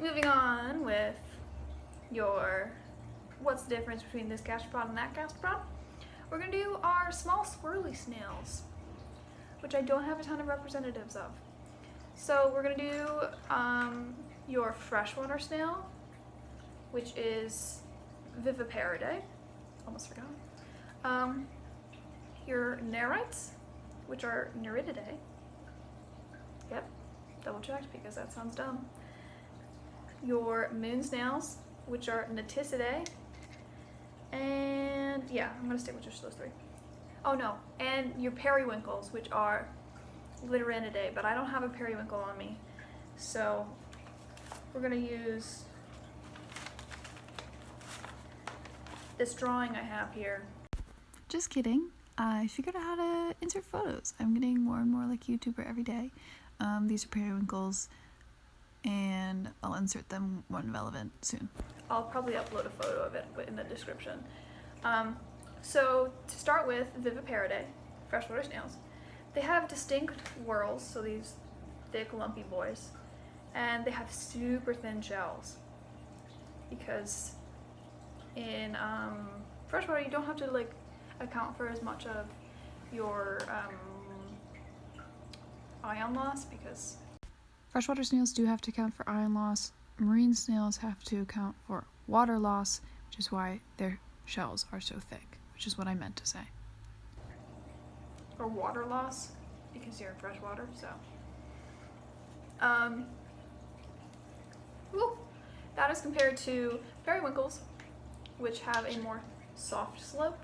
Moving on with what's the difference between this gastropod and that gastropod? We're gonna do our small swirly snails, which I don't have a ton of representatives of. So we're gonna do your freshwater snail, which is Viviparidae, almost forgot. Your nerites, which are Nerididae. Yep, double checked because that sounds dumb. Your moon snails, which are Naticidae. And yeah, I'm gonna stick with just those three. Oh no, and your periwinkles, which are Littorinidae, but I don't have a periwinkle on me. So we're gonna use this drawing I have here. Just kidding. I figured out how to insert photos. I'm getting more and more like a YouTuber every day. These are periwinkles, and I'll insert them when relevant soon. I'll probably upload a photo of it in the description. So to start with, Viviparidae, freshwater snails, they have distinct whorls, so these thick lumpy boys, and they have super thin shells because in freshwater you don't have to like account for as much of your ion loss because Freshwater snails do have to account for ion loss. Marine snails have to account for water loss, which is why their shells are so thick, which is what I meant to say. or water loss because you're in freshwater, so that is compared to periwinkles, which have a more soft slope,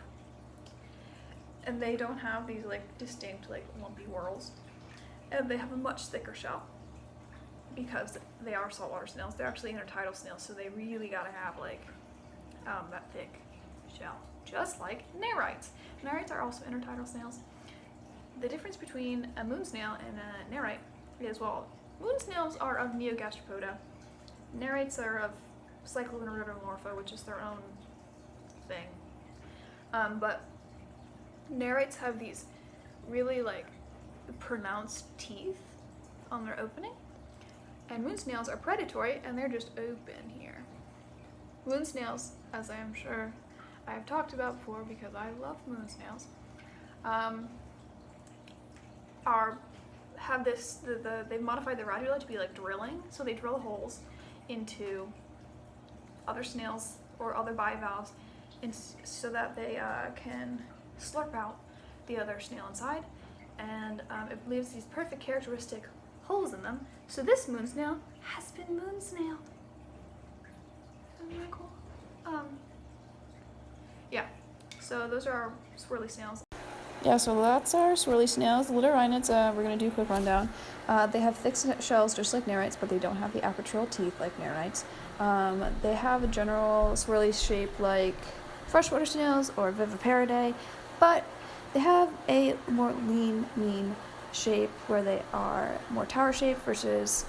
and they don't have these like distinct like lumpy whorls, and they have a much thicker shell because they are saltwater snails. They're actually intertidal snails, so they really gotta have like that thick shell, just like nerites. Nerites are also intertidal snails. The difference between a moon snail and a nerite is, well, moon snails are of Neogastropoda. Nerites are of Cyclorhodomorpha, which is their own thing. But nerites have these really like pronounced teeth on their opening, and moon snails are predatory and they're just open here. Moon snails, as I am sure I have talked about before because I love moon snails, they've modified their radula to be like drilling, so they drill holes into other snails or other bivalves so that they can slurp out the other snail inside, and it leaves these perfect characteristic holes in them. So this moon snail has been moon snailed. Isn't that cool? Yeah, so those are our swirly snails. Yeah, so that's our swirly snails. The Littorinids, we're going to do a quick rundown. They have thick shells just like nerites, but they don't have the apertural teeth like nerites. They have a general swirly shape like freshwater snails or Viviparidae, but they have a more lean, mean shape where they are more tower shaped versus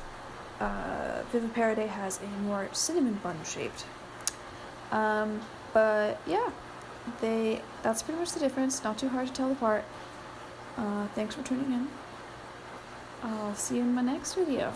Viviparidae has a more cinnamon bun shaped. But yeah, that's pretty much the difference. Not too hard to tell apart. Thanks for tuning in. I'll see you in my next video.